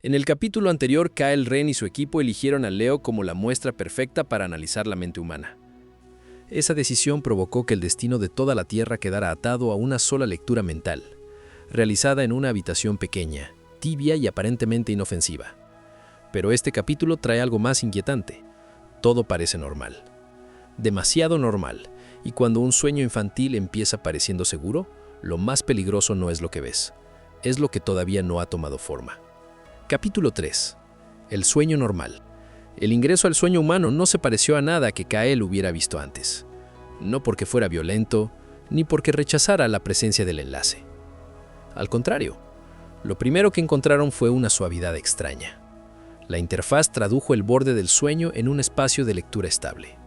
En el capítulo anterior, Kyle Ren y su equipo eligieron a Leo como la muestra perfecta para analizar la mente humana. Esa decisión provocó que el destino de toda la Tierra quedara atado a una sola lectura mental, realizada en una habitación pequeña, tibia y aparentemente inofensiva. Pero este capítulo trae algo más inquietante. Todo parece normal. Demasiado normal. Y cuando un sueño infantil empieza pareciendo seguro, lo más peligroso no es lo que ves, es lo que todavía no ha tomado forma. Capítulo 3. El sueño normal. El ingreso al sueño humano no se pareció a nada que Kyle hubiera visto antes. No porque fuera violento, ni porque rechazara la presencia del enlace. Al contrario, lo primero que encontraron fue una suavidad extraña. La interfaz tradujo el borde del sueño en un espacio de lectura estable.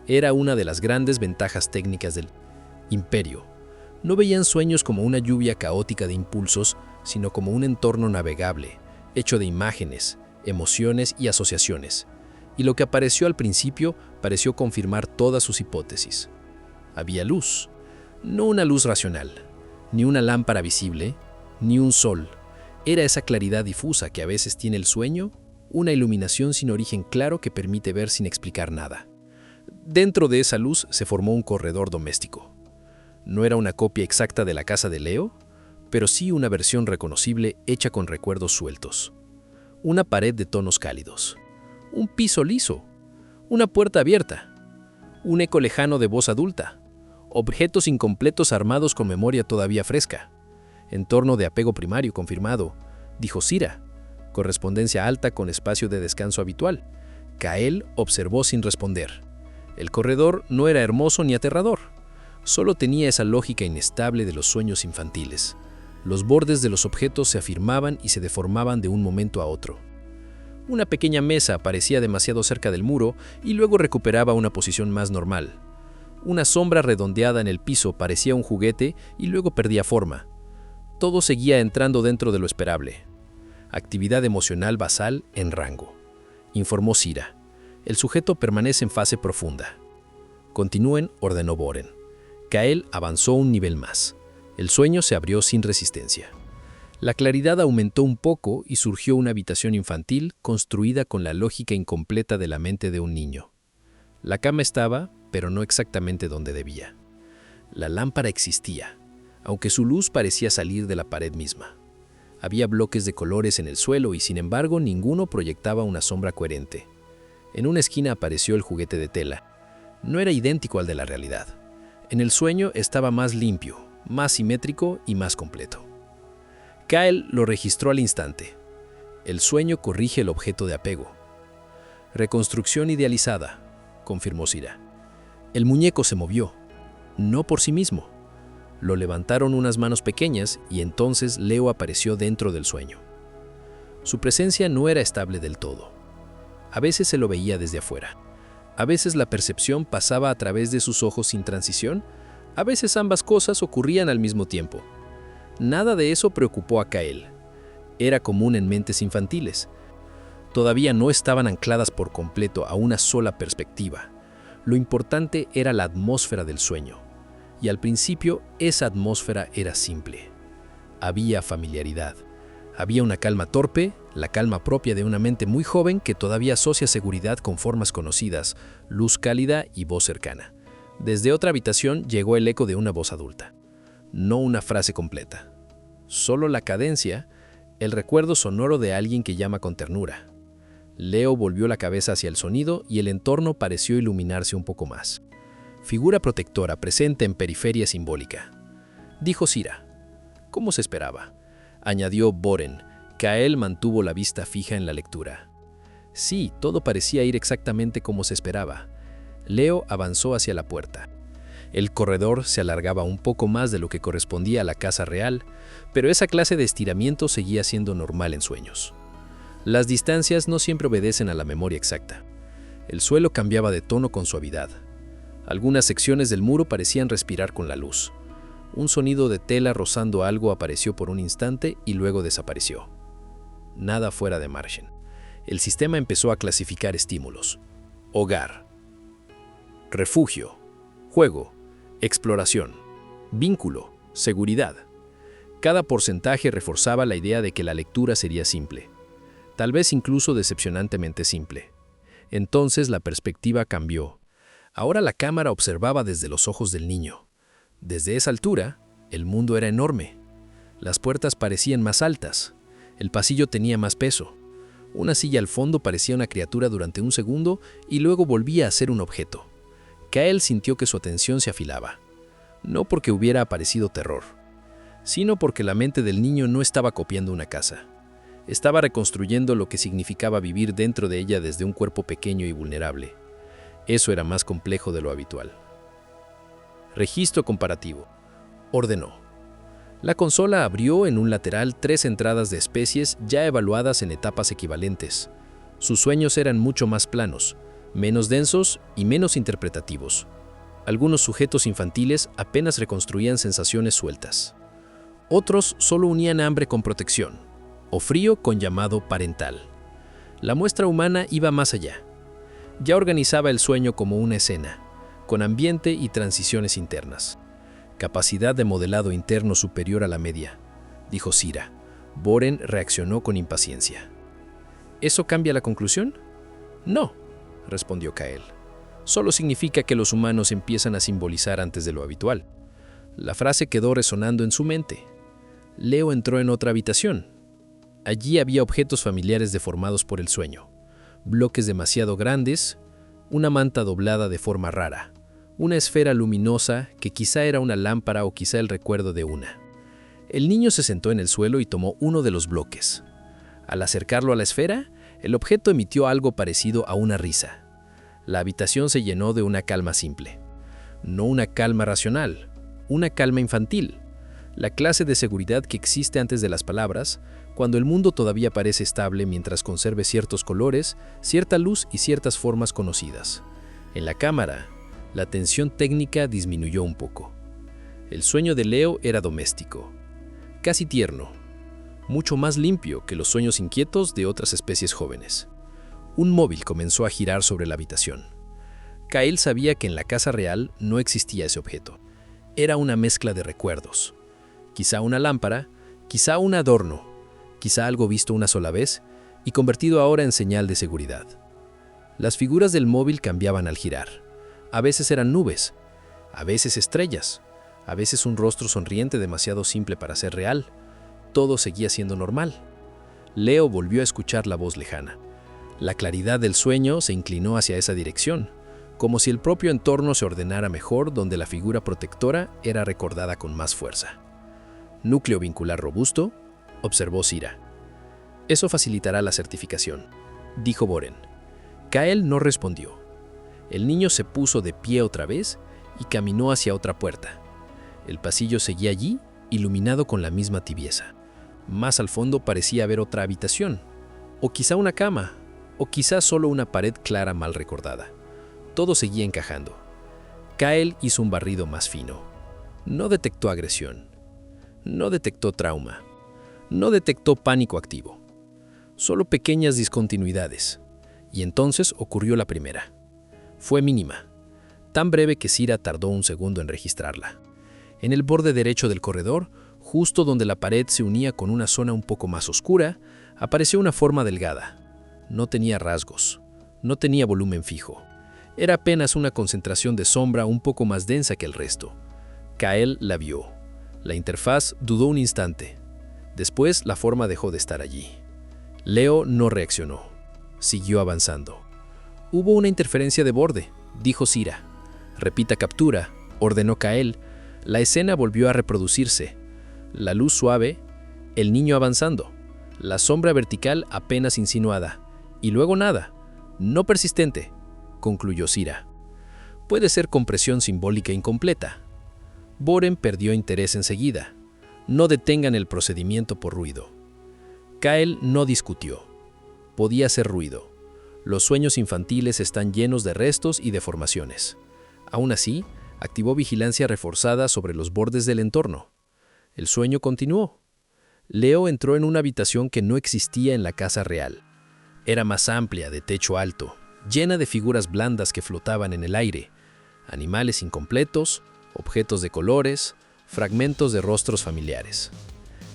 Era una de las grandes ventajas técnicas del Imperio. No veían sueños como una lluvia caótica de impulsos, sino como un entorno navegable, hecho de imágenes, emociones y asociaciones. Y lo que apareció al principio pareció confirmar todas sus hipótesis. Había luz, no una luz racional, ni una lámpara visible, ni un sol. Era esa claridad difusa que a veces tiene el sueño, una iluminación sin origen claro que permite ver sin explicar nada. Dentro de esa luz se formó un corredor doméstico. No era una copia exacta de la casa de Leo, pero sí una versión reconocible hecha con recuerdos sueltos. Una pared de tonos cálidos, un piso liso, una puerta abierta, un eco lejano de voz adulta, objetos incompletos armados con memoria todavía fresca, entorno de apego primario confirmado, dijo Cira, correspondencia alta con espacio de descanso habitual. Kyle observó sin responder. El corredor no era hermoso ni aterrador, solo tenía esa lógica inestable de los sueños infantiles. Los bordes de los objetos se afirmaban y se deformaban de un momento a otro. Una pequeña mesa aparecía demasiado cerca del muro y luego recuperaba una posición más normal. Una sombra redondeada en el piso parecía un juguete y luego perdía forma. Todo seguía entrando dentro de lo esperable. Actividad emocional basal en rango, informó Cira. El sujeto permanece en fase profunda. Continúen, ordenó Boren. Kyle avanzó un nivel más. El sueño se abrió sin resistencia. La claridad aumentó un poco y surgió una habitación infantil construida con la lógica incompleta de la mente de un niño. La cama estaba, pero no exactamente donde debía. La lámpara existía, aunque su luz parecía salir de la pared misma. Había bloques de colores en el suelo y, sin embargo, ninguno proyectaba una sombra coherente. En una esquina apareció el juguete de tela. No era idéntico al de la realidad. En el sueño estaba más limpio, más simétrico y más completo. Kyle lo registró al instante. El sueño corrige el objeto de apego. Reconstrucción idealizada, confirmó Cira. El muñeco se movió, no por sí mismo. Lo levantaron unas manos pequeñas y entonces Leo apareció dentro del sueño. Su presencia no era estable del todo. A veces se lo veía desde afuera. A veces la percepción pasaba a través de sus ojos sin transición. A veces ambas cosas ocurrían al mismo tiempo. Nada de eso preocupó a Kyle. Era común en mentes infantiles. Todavía no estaban ancladas por completo a una sola perspectiva. Lo importante era la atmósfera del sueño. Y al principio esa atmósfera era simple. Había familiaridad. Había una calma torpe, la calma propia de una mente muy joven que todavía asocia seguridad con formas conocidas, luz cálida y voz cercana. Desde otra habitación llegó el eco de una voz adulta. No una frase completa. Solo la cadencia, el recuerdo sonoro de alguien que llama con ternura. Leo volvió la cabeza hacia el sonido y el entorno pareció iluminarse un poco más. Figura protectora presente en periferia simbólica. Dijo Cira. ¿Cómo se esperaba? Añadió Boren. Kyle mantuvo la vista fija en la lectura. Sí, todo parecía ir exactamente como se esperaba. Leo avanzó hacia la puerta. El corredor se alargaba un poco más de lo que correspondía a la casa real, pero esa clase de estiramiento seguía siendo normal en sueños. Las distancias no siempre obedecen a la memoria exacta. El suelo cambiaba de tono con suavidad. Algunas secciones del muro parecían respirar con la luz. Un sonido de tela rozando algo apareció por un instante y luego desapareció. Nada fuera de margen. El sistema empezó a clasificar estímulos. Hogar. Refugio. Juego. Exploración. Vínculo. Seguridad. Cada porcentaje reforzaba la idea de que la lectura sería simple. tal vez incluso decepcionantemente simple. Entonces la perspectiva cambió. Ahora la cámara observaba desde los ojos del niño. Desde esa altura, el mundo era enorme. Las puertas parecían más altas. El pasillo tenía más peso. Una silla al fondo parecía una criatura durante un segundo y luego volvía a ser un objeto. Kyle sintió que su atención se afilaba. No porque hubiera aparecido terror, sino porque la mente del niño no estaba copiando una casa. Estaba reconstruyendo lo que significaba vivir dentro de ella desde un cuerpo pequeño y vulnerable. Eso era más complejo de lo habitual. Registro comparativo. Ordenó. La consola abrió en un lateral 3 entradas de especies ya evaluadas en etapas equivalentes. Sus sueños eran mucho más planos, menos densos y menos interpretativos. Algunos sujetos infantiles apenas reconstruían sensaciones sueltas. Otros solo unían hambre con protección, o frío con llamado parental. La muestra humana iba más allá. Ya organizaba el sueño como una escena, con ambiente y transiciones internas. Capacidad de modelado interno superior a la media, dijo Sira. Boren reaccionó con impaciencia. ¿Eso cambia la conclusión? No, respondió Kyle. Solo significa que los humanos empiezan a simbolizar antes de lo habitual. La frase quedó resonando en su mente. Leo entró en otra habitación. Allí había objetos familiares deformados por el sueño. Bloques demasiado grandes, una manta doblada de forma rara, una esfera luminosa que quizá era una lámpara o quizá el recuerdo de una. El niño se sentó en el suelo y tomó uno de los bloques. Al acercarlo a la esfera, el objeto emitió algo parecido a una risa. La habitación se llenó de una calma simple. No una calma racional, una calma infantil. La clase de seguridad que existe antes de las palabras, cuando el mundo todavía parece estable mientras conserve ciertos colores, cierta luz y ciertas formas conocidas. En la cámara, la tensión técnica disminuyó un poco. El sueño de Leo era doméstico, casi tierno, mucho más limpio que los sueños inquietos de otras especies jóvenes. Un móvil comenzó a girar sobre la habitación. Kyle sabía que en la casa real no existía ese objeto. Era una mezcla de recuerdos. Quizá una lámpara, quizá un adorno, quizá algo visto una sola vez y convertido ahora en señal de seguridad. Las figuras del móvil cambiaban al girar. A veces eran nubes, a veces estrellas, a veces un rostro sonriente demasiado simple para ser real. Todo seguía siendo normal. Leo volvió a escuchar la voz lejana. La claridad del sueño se inclinó hacia esa dirección, como si el propio entorno se ordenara mejor donde la figura protectora era recordada con más fuerza. Núcleo vincular robusto, observó Sira. Eso facilitará la certificación, dijo Boren. Kyle no respondió. El niño se puso de pie otra vez y caminó hacia otra puerta. El pasillo seguía allí, iluminado con la misma tibieza. Más al fondo parecía haber otra habitación, o quizá una cama, o quizá solo una pared clara mal recordada. Todo seguía encajando. Kyle hizo un barrido más fino. No detectó agresión. No detectó trauma. No detectó pánico activo. Solo pequeñas discontinuidades. Y entonces ocurrió la primera. Fue mínima, tan breve que Sira tardó un segundo en registrarla. En el borde derecho del corredor, justo donde la pared se unía con una zona un poco más oscura, apareció una forma delgada. No tenía rasgos, no tenía volumen fijo. Era apenas una concentración de sombra un poco más densa que el resto. Kyle la vio. La interfaz dudó un instante. Después la forma dejó de estar allí. Leo no reaccionó. Siguió avanzando. Hubo una interferencia de borde, dijo Sira. Repita captura, ordenó Kyle. La escena volvió a reproducirse. La luz suave, el niño avanzando, la sombra vertical apenas insinuada, y luego nada, no persistente, concluyó Sira. Puede ser compresión simbólica incompleta. Boren perdió interés enseguida. No detengan el procedimiento por ruido. Kyle no discutió. Podía ser ruido. Los sueños infantiles están llenos de restos y deformaciones. Aún así, activó vigilancia reforzada sobre los bordes del entorno. El sueño continuó. Leo entró en una habitación que no existía en la casa real. Era más amplia, de techo alto, llena de figuras blandas que flotaban en el aire, animales incompletos, objetos de colores, fragmentos de rostros familiares.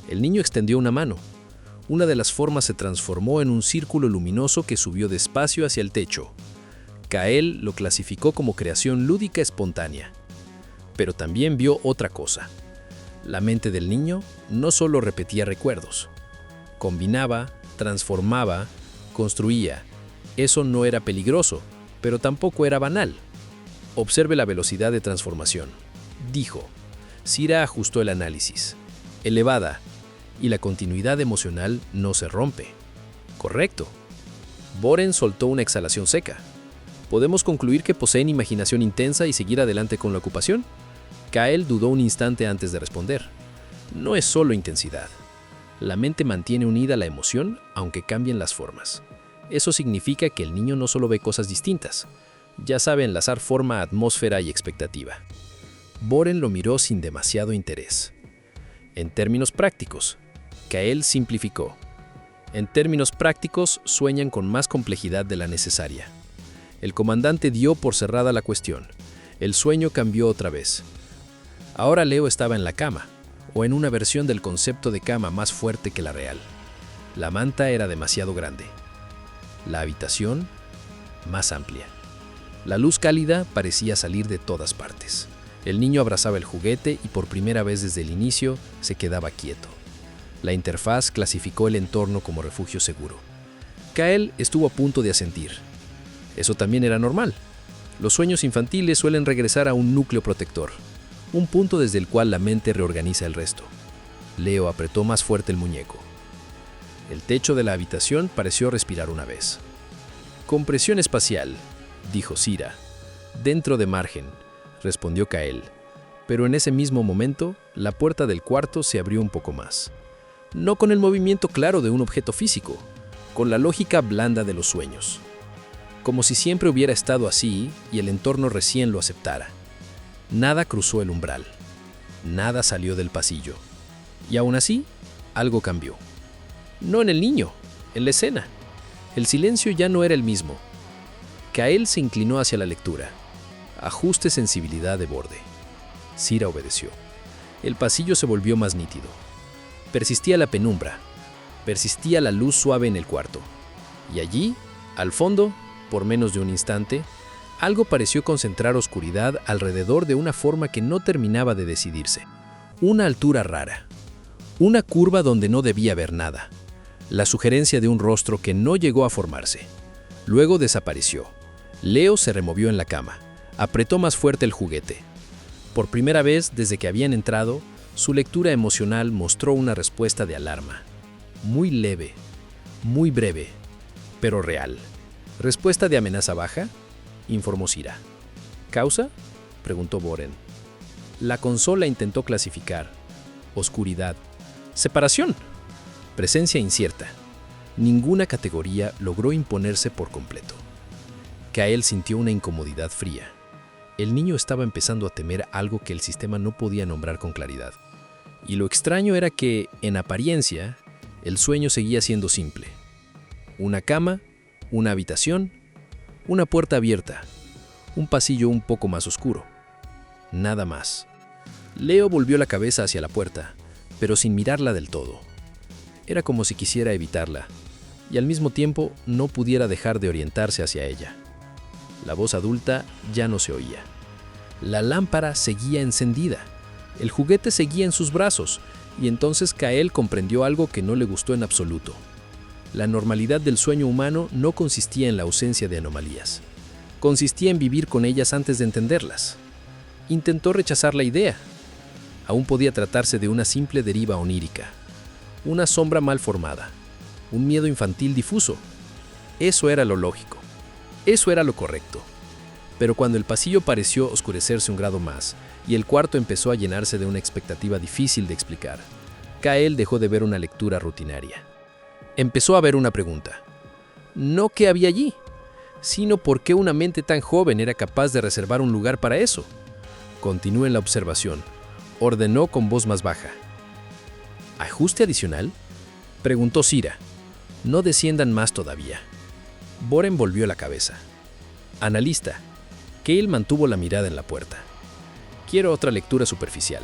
El niño extendió una mano. Una de las formas se transformó en un círculo luminoso que subió despacio hacia el techo. Kael lo clasificó como creación lúdica espontánea. Pero también vio otra cosa. La mente del niño no solo repetía recuerdos. Combinaba, transformaba, construía. Eso no era peligroso, pero tampoco era banal. Observe la velocidad de transformación, dijo. Sira ajustó el análisis. Elevada, y la continuidad emocional no se rompe. Correcto. Boren soltó una exhalación seca. ¿Podemos concluir que poseen imaginación intensa y seguir adelante con la ocupación? Kael dudó un instante antes de responder. No es solo intensidad. La mente mantiene unida la emoción, aunque cambien las formas. Eso significa que el niño no solo ve cosas distintas, ya sabe enlazar forma, atmósfera y expectativa. Boren lo miró sin demasiado interés. En términos prácticos, Kael simplificó. En términos prácticos, sueñan con más complejidad de la necesaria. El comandante dio por cerrada la cuestión. El sueño cambió otra vez. Ahora Leo estaba en la cama, o en una versión del concepto de cama más fuerte que la real. La manta era demasiado grande. La habitación, más amplia. La luz cálida parecía salir de todas partes. El niño abrazaba el juguete y por primera vez desde el inicio se quedaba quieto. La interfaz clasificó el entorno como refugio seguro. Kael estuvo a punto de asentir. Eso también era normal. Los sueños infantiles suelen regresar a un núcleo protector, un punto desde el cual la mente reorganiza el resto. Leo apretó más fuerte el muñeco. El techo de la habitación pareció respirar una vez. Compresión espacial, dijo Sira. Dentro de margen, respondió Kael. Pero en ese mismo momento, la puerta del cuarto se abrió un poco más. No con el movimiento claro de un objeto físico, con la lógica blanda de los sueños. Como si siempre hubiera estado así y el entorno recién lo aceptara. Nada cruzó el umbral. Nada salió del pasillo. Y aún así, algo cambió. No en el niño, en la escena. El silencio ya no era el mismo. Kael se inclinó hacia la lectura. Ajuste sensibilidad de borde. Sira obedeció. El pasillo se volvió más nítido. Persistía la penumbra. Persistía la luz suave en el cuarto. Y allí, al fondo, por menos de un instante, algo pareció concentrar oscuridad alrededor de una forma que no terminaba de decidirse. Una altura rara. Una curva donde no debía haber nada. La sugerencia de un rostro que no llegó a formarse. Luego desapareció. Leo se removió en la cama. Apretó más fuerte el juguete. Por primera vez desde que habían entrado, su lectura emocional mostró una respuesta de alarma. Muy leve, muy breve, pero real. ¿Respuesta de amenaza baja?, informó Sira. ¿Causa?, preguntó Boren. La consola intentó clasificar. Oscuridad. Separación. Presencia incierta. Ninguna categoría logró imponerse por completo. Kael sintió una incomodidad fría. El niño estaba empezando a temer algo que el sistema no podía nombrar con claridad. Y lo extraño era que, en apariencia, el sueño seguía siendo simple. Una cama, una habitación, una puerta abierta, un pasillo un poco más oscuro. Nada más. Leo volvió la cabeza hacia la puerta, pero sin mirarla del todo. Era como si quisiera evitarla, y al mismo tiempo no pudiera dejar de orientarse hacia ella. La voz adulta ya no se oía. La lámpara seguía encendida. El juguete seguía en sus brazos, y entonces Kael comprendió algo que no le gustó en absoluto. La normalidad del sueño humano no consistía en la ausencia de anomalías. Consistía en vivir con ellas antes de entenderlas. Intentó rechazar la idea. Aún podía tratarse de una simple deriva onírica. Una sombra mal formada. Un miedo infantil difuso. Eso era lo lógico. Eso era lo correcto. Pero cuando el pasillo pareció oscurecerse un grado más y el cuarto empezó a llenarse de una expectativa difícil de explicar, Kael dejó de ver una lectura rutinaria. Empezó a ver una pregunta. No qué había allí, sino por qué una mente tan joven era capaz de reservar un lugar para eso. Continúe en la observación, ordenó con voz más baja. ¿Ajuste adicional?, preguntó Sira. No desciendan más todavía. Boren volvió la cabeza. Analista. Kael mantuvo la mirada en la puerta. Quiero otra lectura superficial.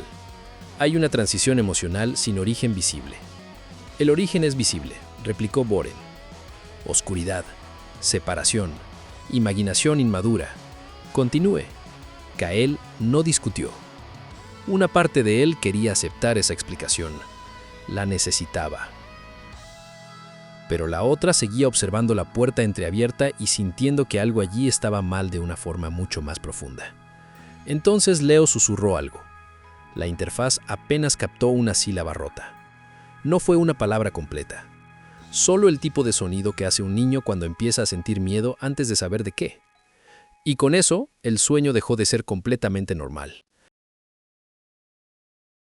Hay una transición emocional sin origen visible. El origen es visible, replicó Boren. Oscuridad, separación, imaginación inmadura. Continúe. Kael no discutió. Una parte de él quería aceptar esa explicación. La necesitaba. Pero la otra seguía observando la puerta entreabierta y sintiendo que algo allí estaba mal de una forma mucho más profunda. Entonces Leo susurró algo. La interfaz apenas captó una sílaba rota. No fue una palabra completa. Solo el tipo de sonido que hace un niño cuando empieza a sentir miedo antes de saber de qué. Y con eso, el sueño dejó de ser completamente normal.